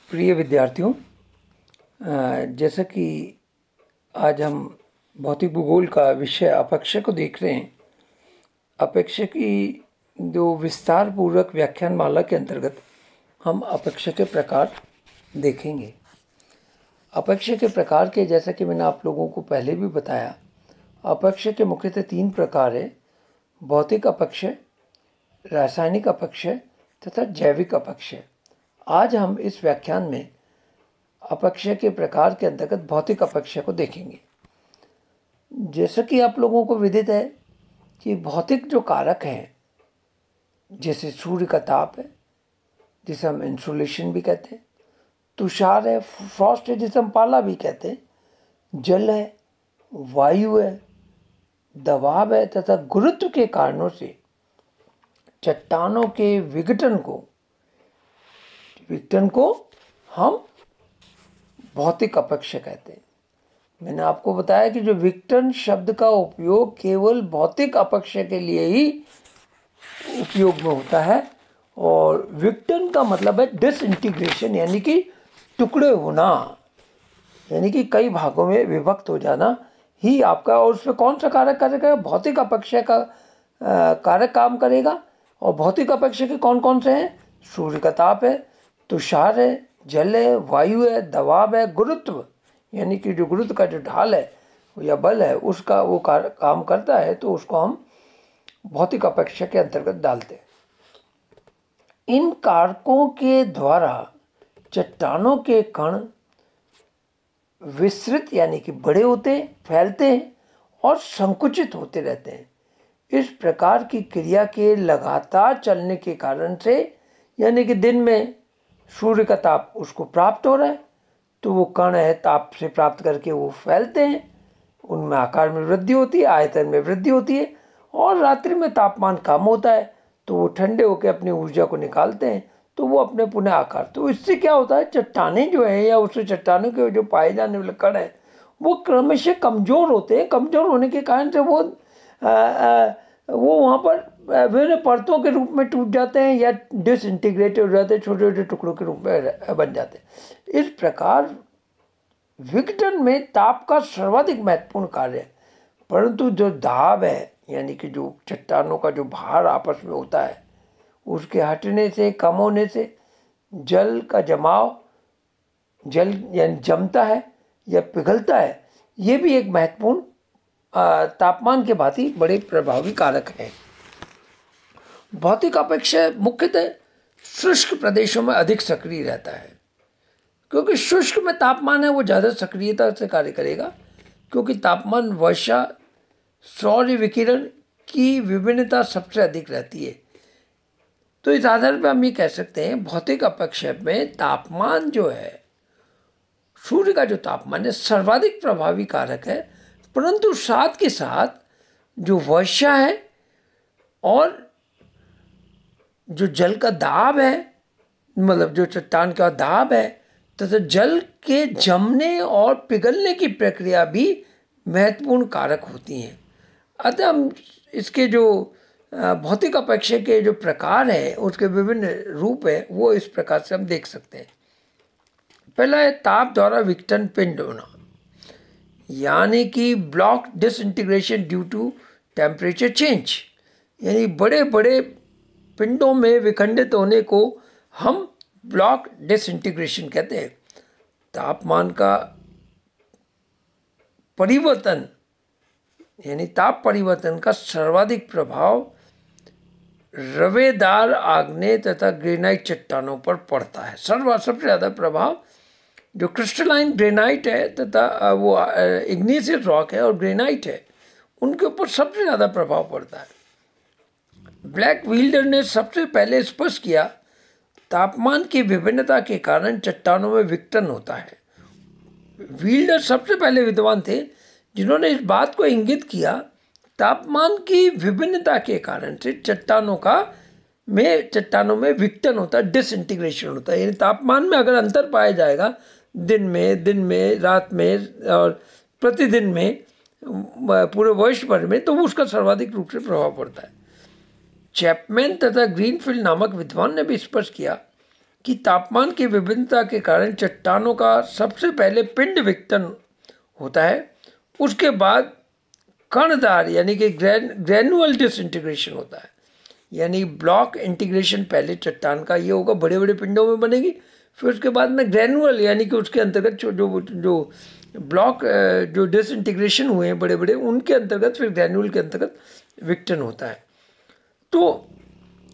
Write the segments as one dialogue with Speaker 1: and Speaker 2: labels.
Speaker 1: प्रिय विद्यार्थियों, जैसा कि आज हम भौतिक भूगोल का विषय अपेक्षा को देख रहे हैं। अपेक्षा की जो विस्तार पूर्वक व्याख्यान माला के अंतर्गत हम अपेक्षा के प्रकार देखेंगे। अपेक्षा के प्रकार के जैसा कि मैंने आप लोगों को पहले भी बताया, अपेक्षा के मुख्यतः 3 प्रकार है: भौतिक अपेक्षा, रासायनिक अपेक्षा तथा जैविक अपेक्षा। आज हम इस व्याख्यान में अपेक्षा के प्रकार के अंतर्गत भौतिक अपेक्षा को देखेंगे। जैसा कि आप लोगों को विदित है कि भौतिक जो कारक हैं, जैसे सूर्य का ताप है जिसे हम इंसुलेशन भी कहते हैं, तुषार है, फ्रॉस्ट है जिसे हम पाला भी कहते हैं, जल है, वायु है, दबाव है तथा गुरुत्व के कारणों से चट्टानों के विघटन को हम भौतिक अपेक्षा कहते हैं। मैंने आपको बताया कि जो विघटन शब्द का उपयोग केवल भौतिक अपेक्षा के लिए ही उपयोग में होता है, और विघटन का मतलब है डिसइंटीग्रेशन, यानी कि टुकड़े होना, यानी कि कई भागों में विभक्त हो जाना ही आपका। और उसमें कौन सा कारक करेगा? भौतिक अपेक्षा का कारक काम करेगा। और भौतिक अपेक्षा के कौन कौन से हैं? सूर्य का ताप है, तुषार है, जल है, वायु है, दबाव है, गुरुत्व, यानी कि जो गुरुत्व का जो ढाल है या बल है उसका वो काम करता है, तो उसको हम भौतिक अपेक्षा के अंतर्गत डालते हैं। इन कारकों के द्वारा चट्टानों के कण विस्तृत यानी कि बड़े होते, फैलते हैं और संकुचित होते रहते हैं। इस प्रकार की क्रिया के लगातार चलने के कारण से, यानी कि दिन में सूर्य का ताप उसको प्राप्त हो रहा है, तो वो कण है ताप से प्राप्त करके वो फैलते हैं, उनमें आकार में वृद्धि होती है, आयतन में वृद्धि होती है, और रात्रि में तापमान कम होता है तो वो ठंडे होकर अपनी ऊर्जा को निकालते हैं, तो वो अपने पुनः आकार। तो इससे क्या होता है, चट्टानें जो है या उससे चट्टानों के जो पाए जाने वाले कण है वो क्रमशः कमज़ोर होते हैं। कमज़ोर होने के कारण से वो वहाँ पर विभिन्न परतों के रूप में टूट जाते हैं या डिसइंटीग्रेटेड हो जाते हैं, छोटे छोटे टुकड़ों के रूप में बन जाते हैं। इस प्रकार विघटन में ताप का सर्वाधिक महत्वपूर्ण कार्य है, परंतु जो दाब है यानी कि जो चट्टानों का जो भार आपस में होता है उसके हटने से, कम होने से जल का जमाव, जल यानी जमता है या पिघलता है, ये भी एक महत्वपूर्ण तापमान के भांति बड़े प्रभावी कारक हैं। भौतिक अपेक्षा मुख्यतः शुष्क प्रदेशों में अधिक सक्रिय रहता है, क्योंकि शुष्क में तापमान है वो ज़्यादा सक्रियता से कार्य करेगा, क्योंकि तापमान, वर्षा, सौर विकिरण की विभिन्नता सबसे अधिक रहती है। तो इस आधार पर हम ये कह सकते हैं भौतिक अपेक्षा में तापमान जो है, सूर्य का जो तापमान है सर्वाधिक प्रभावी कारक है, परंतु साथ के साथ जो वर्षा है और जो जल का दाब है, मतलब जो चट्टान का दाब है तथा जल के जमने और पिघलने की प्रक्रिया भी महत्वपूर्ण कारक होती हैं। अतः हम इसके जो भौतिक अपेक्षा के जो प्रकार है उसके विभिन्न रूप है वो इस प्रकार से हम देख सकते हैं। पहला है ताप द्वारा विघटन पिंड होना, यानी कि block disintegration due to temperature change, यानी बड़े बड़े पिंडों में विखंडित होने को हम ब्लॉक डिसइंटीग्रेशन कहते हैं। तापमान का परिवर्तन यानी ताप परिवर्तन का सर्वाधिक प्रभाव रवेदार आग्नेय तथा ग्रेनाइट चट्टानों पर पड़ता है। सबसे ज़्यादा प्रभाव जो क्रिस्टलाइन ग्रेनाइट है तथा वो इग्निशियस रॉक है और ग्रेनाइट है, उनके ऊपर सबसे ज़्यादा प्रभाव पड़ता है। ब्लैक व्हील्डर ने सबसे पहले स्पष्ट किया तापमान की विभिन्नता के कारण चट्टानों में विघटन होता है। व्हील्डर सबसे पहले विद्वान थे जिन्होंने इस बात को इंगित किया तापमान की विभिन्नता के कारण से चट्टानों में विघटन होता है, डिसइंटीग्रेशन होता है। यानी तापमान में अगर अंतर पाया जाएगा दिन में, रात में और प्रतिदिन में, पूरे वर्ष भर में, तो उसका सर्वाधिक रूप से प्रभाव पड़ता है। चैपमैन तथा ग्रीनफील्ड नामक विद्वान ने भी स्पष्ट किया कि तापमान की विभिन्नता के कारण चट्टानों का सबसे पहले पिंड विघटन होता है, उसके बाद कणदार यानी कि ग्रेनुअल डिसइंटीग्रेशन होता है। यानी ब्लॉक इंटीग्रेशन पहले चट्टान का ये होगा, बड़े बड़े पिंडों में बनेगी, फिर उसके बाद में ग्रेनुअल यानी कि उसके अंतर्गत जो ब्लॉक जो डिसइंटीग्रेशन हुए हैं बड़े बड़े, उनके अंतर्गत फिर ग्रेनुअल के अंतर्गत विघटन होता है। तो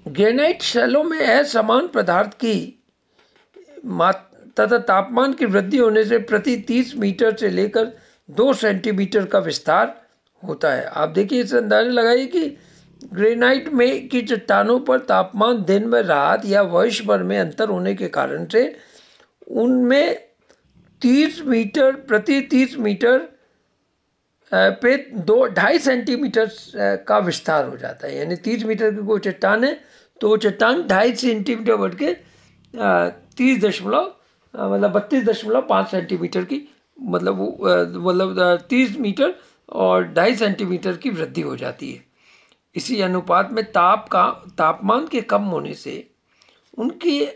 Speaker 1: ग्रेनाइट शैलों में असमान पदार्थ की तथा तापमान की वृद्धि होने से प्रति 30 मीटर से लेकर 2 सेंटीमीटर का विस्तार होता है। आप देखिए, इसे अंदाजा लगाइए कि ग्रेनाइट में की चट्टानों पर तापमान दिन में रात या वर्ष भर में अंतर होने के कारण से उनमें 30 मीटर प्रति 30 मीटर पे 2-2.5 सेंटीमीटर का विस्तार हो जाता है। यानी 30 मीटर की कोई चट्टान है तो वो चट्टान 2.5 सेंटीमीटर बढ़ के 32.5 सेंटीमीटर की मतलब 30 मीटर और 2.5 सेंटीमीटर की वृद्धि हो जाती है। इसी अनुपात में तापमान के कम होने से उनके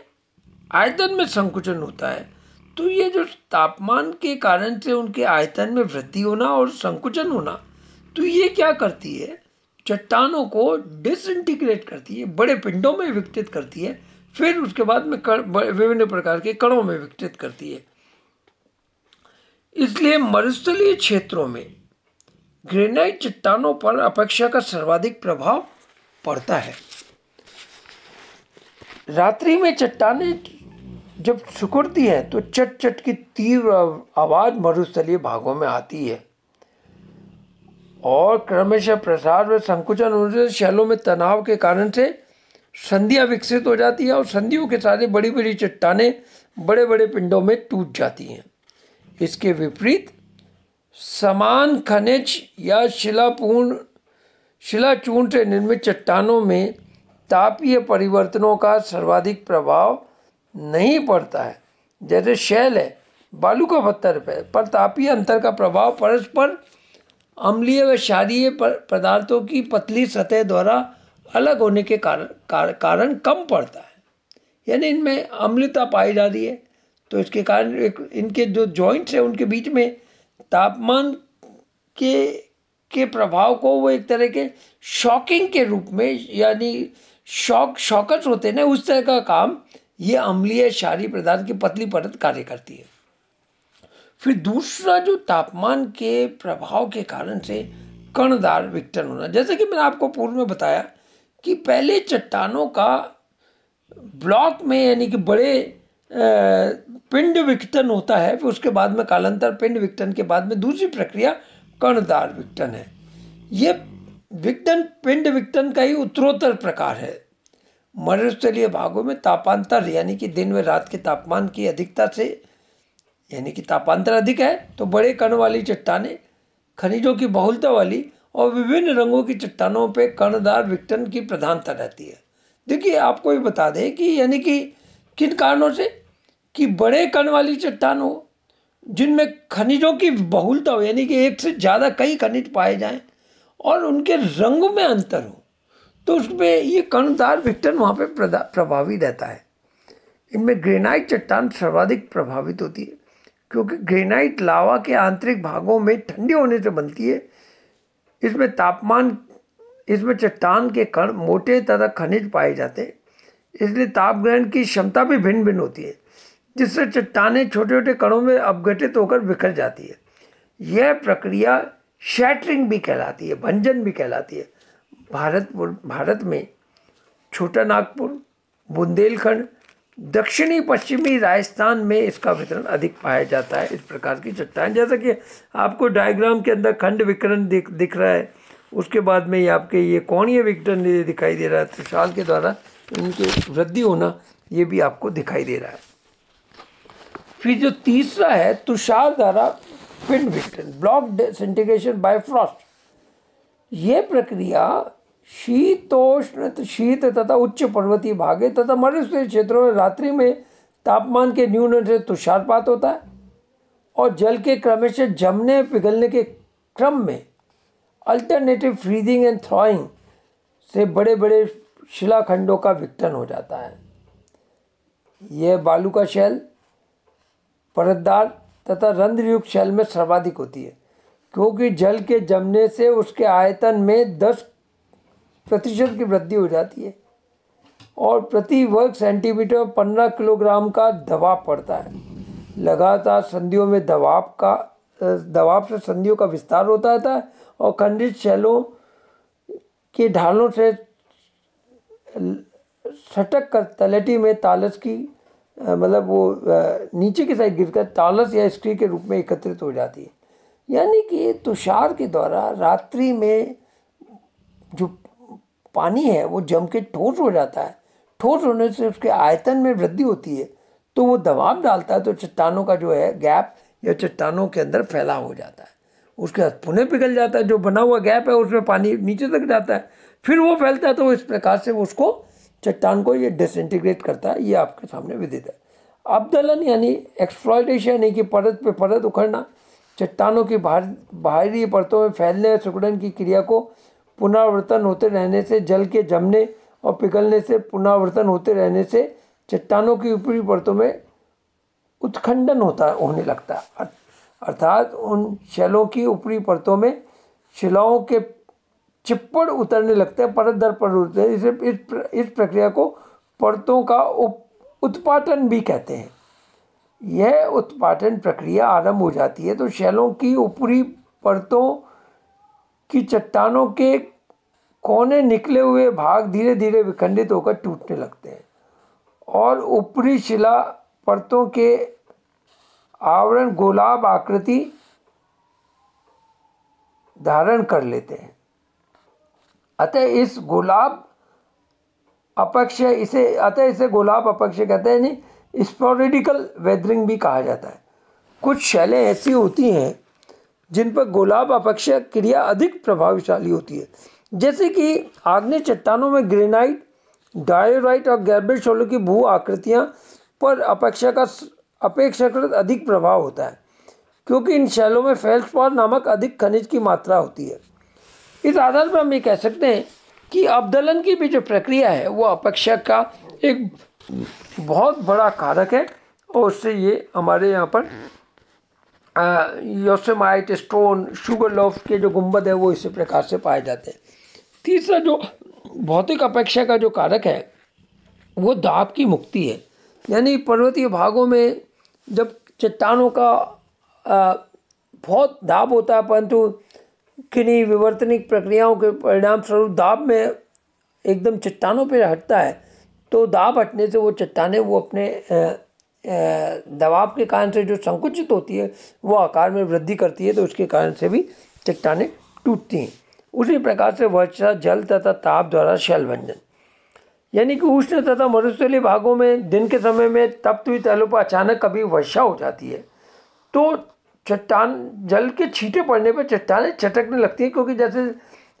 Speaker 1: आयतन में संकुचन होता है। तो ये जो तापमान के कारण से उनके आयतन में वृद्धि होना और संकुचन होना, तो ये क्या करती है, चट्टानों को डिसइंटीग्रेट करती है, बड़े पिंडों में विघटित करती है, फिर उसके बाद में विभिन्न प्रकार के कणों में विघटित करती है। इसलिए मरुस्थलीय क्षेत्रों में ग्रेनाइट चट्टानों पर अपेक्षा का सर्वाधिक प्रभाव पड़ता है। रात्रि में चट्टानें जब सिकुड़ती हैं तो चट चट की तीव्र आवाज मरुस्थलीय भागों में आती है और क्रमशः प्रसार व संकुचन होने से शैलों में तनाव के कारण से संधियां विकसित हो जाती है और संधियों के साथ बड़ी बड़ी चट्टानें बड़े बड़े पिंडों में टूट जाती हैं। इसके विपरीत समान खनिज या शिलाचूर्ण से निर्मित चट्टानों में तापीय परिवर्तनों का सर्वाधिक प्रभाव नहीं पड़ता है। जैसे शैल है, बालू का पत्थर पर तापीय अंतर का प्रभाव परस्पर अम्लीय व क्षारीय पदार्थों की पतली सतह द्वारा अलग होने के कारण कम पड़ता है। यानी इनमें अम्लता पाई जा रही है, तो इसके कारण इनके जो जॉइंट्स हैं उनके बीच में तापमान के प्रभाव को वो एक तरह के शॉकिंग के रूप में, यानी शॉकर्स होते हैं ना, उस तरह का काम ये अम्लीय क्षारीय पदार्थ की पतली परत कार्य करती है। फिर दूसरा जो तापमान के प्रभाव के कारण से कणदार विघटन होना, जैसे कि मैंने आपको पूर्व में बताया कि पहले चट्टानों का ब्लॉक में यानी कि बड़े पिंड विघटन होता है, फिर उसके बाद में कालांतर पिंड विघटन के बाद में दूसरी प्रक्रिया कणदार विघटन है। ये विघटन पिंड विघटन का ही उत्तरोत्तर प्रकार है। मरुस्थलीय भागों में तापांतर यानी कि दिन व रात के तापमान की अधिकता से, यानी कि तापांतर अधिक है तो बड़े कण वाली चट्टानें, खनिजों की बहुलता वाली और विभिन्न रंगों की चट्टानों पे कणदार विघटन की प्रधानता रहती है। देखिए, आपको ये बता दें कि यानी कि किन कारणों से, कि बड़े कण वाली चट्टान हो जिनमें खनिजों की बहुलता हो, यानी कि एक से ज़्यादा कई खनिज पाए जाएं और उनके रंगों में अंतर हो, तो उसमें ये कणदार विघटन वहाँ पे प्रभावी रहता है। इनमें ग्रेनाइट चट्टान सर्वाधिक प्रभावित होती है क्योंकि ग्रेनाइट लावा के आंतरिक भागों में ठंडे होने से बनती है। इसमें चट्टान के कण मोटे तथा खनिज पाए जाते हैं, इसलिए ताप ग्रहण की क्षमता भी भिन्न भिन्न होती है, जिससे चट्टानें छोटे छोटे कणों में अपघटित होकर बिखर जाती है। यह प्रक्रिया शैटरिंग भी कहलाती है, भंजन भी कहलाती है। भारत में छोटा नागपुर, बुंदेलखंड, दक्षिणी पश्चिमी राजस्थान में इसका वितरण अधिक पाया जाता है। इस प्रकार की चट्टान, जैसा कि आपको डायग्राम के अंदर खंड विकिरण दिख रहा है, उसके बाद में ये आपके ये कोणीय विघटन दिखाई दे रहा है, तुषार के द्वारा इनकी वृद्धि होना ये भी आपको दिखाई दे रहा है। फिर जो तीसरा है तुषार द्वारा पिंड विघटन, ब्लॉक डिसइंटीग्रेशन बाय फ्रॉस्ट। ये प्रक्रिया शीत तथा उच्च पर्वतीय भागे तथा मरुस्थलीय क्षेत्रों में रात्रि में तापमान के न्यून होने से तुषारपात होता है और जल के क्रमशः जमने पिघलने के क्रम में अल्टरनेटिव फ्रीजिंग एंड थ्रॉइंग से बड़े बड़े शिलाखंडों का विघटन हो जाता है। यह बालू का शैल परतदार तथा रंध्रयुक्त शैल में सर्वाधिक होती है, क्योंकि जल के जमने से उसके आयतन में 10% की वृद्धि हो जाती है और प्रति वर्ग सेंटीमीटर 15 किलोग्राम का दबाव पड़ता है। लगातार संधियों में दबाव से संधियों का विस्तार होता है और खंडित शैलों के ढालों से सटक कर तलहटी में तालस की मतलब वो नीचे की साइड गिरकर तालस या स्क्री के रूप में एकत्रित हो जाती है। यानी कि तुषार के द्वारा रात्रि में जो पानी है वो जम के ठोस हो जाता है। ठोस होने से उसके आयतन में वृद्धि होती है, तो वो दबाव डालता है, तो चट्टानों का जो है गैप या चट्टानों के अंदर फैलाव हो जाता है। उसके बाद पुनः पिघल जाता है, जो बना हुआ गैप है उसमें पानी नीचे तक जाता है, फिर वो फैलता है, तो इस प्रकार से उसको चट्टान को ये डिसइंटीग्रेट करता है। ये आपके सामने विदित है। अबदलन यानी एक्सप्लॉयटेशन, यानी कि परत पे परत उखड़ना, चट्टानों की बाहरी परतों में फैलने और सिकुड़न की क्रिया को पुनरावर्तन होते रहने से, जल के जमने और पिघलने से पुनरावर्तन होते रहने से चट्टानों की ऊपरी परतों में उत्खंडन होने लगता है। अर्थात उन शैलों की ऊपरी परतों में शिलाओं के चिप्पड़ उतरने लगते हैं, परत दर परत होते हैं। इस प्रक्रिया को परतों का उत्पाटन भी कहते हैं। यह उत्पाटन प्रक्रिया आरंभ हो जाती है तो शैलों की ऊपरी परतों की चट्टानों के कोने निकले हुए भाग धीरे धीरे विखंडित होकर टूटने लगते हैं और ऊपरी शिला परतों के आवरण गोलाब आकृति धारण कर लेते हैं। अतः इसे गोलाब अपक्षय कहते हैं। यानी स्पोरेडिकल वेदरिंग भी कहा जाता है। कुछ शैलें ऐसी होती हैं जिन पर गोलाब अपक्षय क्रिया अधिक प्रभावशाली होती है, जैसे कि आग्नेय चट्टानों में ग्रेनाइट, डायोराइट और गैर्बेट शैलों की भू आकृतियां पर अपक्षय का अपेक्षाकृत अधिक प्रभाव होता है, क्योंकि इन शैलों में फेल्डस्पार नामक अधिक खनिज की मात्रा होती है। इस आधार पर हम ये कह सकते हैं कि अबदलन की भी जो प्रक्रिया है वो अपक्षय का एक बहुत बड़ा कारक है और उससे ये हमारे यहाँ पर योसेमाइट, स्टोन, शुगर लोफ के जो गुंबद है वो इसी प्रकार से पाए जाते हैं। तीसरा जो भौतिक अपक्षय का जो कारक है वो दाब की मुक्ति है। यानी पर्वतीय भागों में जब चट्टानों का बहुत दाब होता है, परंतु किन्हीं विवर्तनिक प्रक्रियाओं के परिणाम स्वरूप दाब में एकदम चट्टानों पर हटता है, तो दाब हटने से वो चट्टानें वो अपने दबाव के कारण से जो संकुचित होती है वो आकार में वृद्धि करती है, तो उसके कारण से भी चट्टानें टूटती हैं। उसी प्रकार से वर्षा जल तथा ताप द्वारा शैलभंजन, यानी कि उष्ण तथा मरुस्थलीय भागों में दिन के समय में तप्त हुई तैलों पर अचानक कभी वर्षा हो जाती है, तो चट्टान जल के छींटे पड़ने पर चट्टानें चटकने लगती हैं, क्योंकि जैसे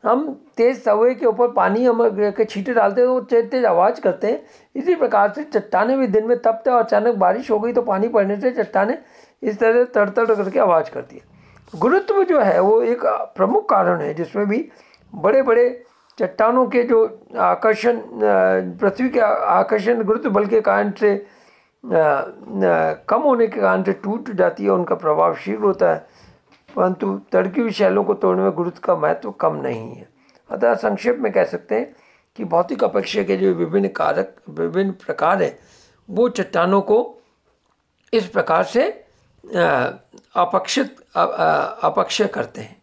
Speaker 1: हम तेज़ तवे के ऊपर पानी हम के छींटे डालते हैं तो वो तेज तेज आवाज़ करते हैं। इसी प्रकार से चट्टानें भी दिन में तपते और अचानक बारिश हो गई तो पानी पड़ने से चट्टानें इस तरह तड़तड़ करके आवाज़ करती है। गुरुत्व जो है वो एक प्रमुख कारण है, जिसमें भी बड़े बड़े चट्टानों के जो आकर्षण, पृथ्वी के आकर्षण गुरुत्व बल के कारण से कम होने के कारण से टूट जाती है, उनका प्रभाव शीघ्र होता है, परंतु तड़की हुई शैलों को तोड़ने में गुरुत्व का महत्व कम नहीं है। अतः संक्षेप में कह सकते हैं कि भौतिक अपक्षय के जो विभिन्न प्रकार हैं वो चट्टानों को इस प्रकार से अपक्षय करते हैं।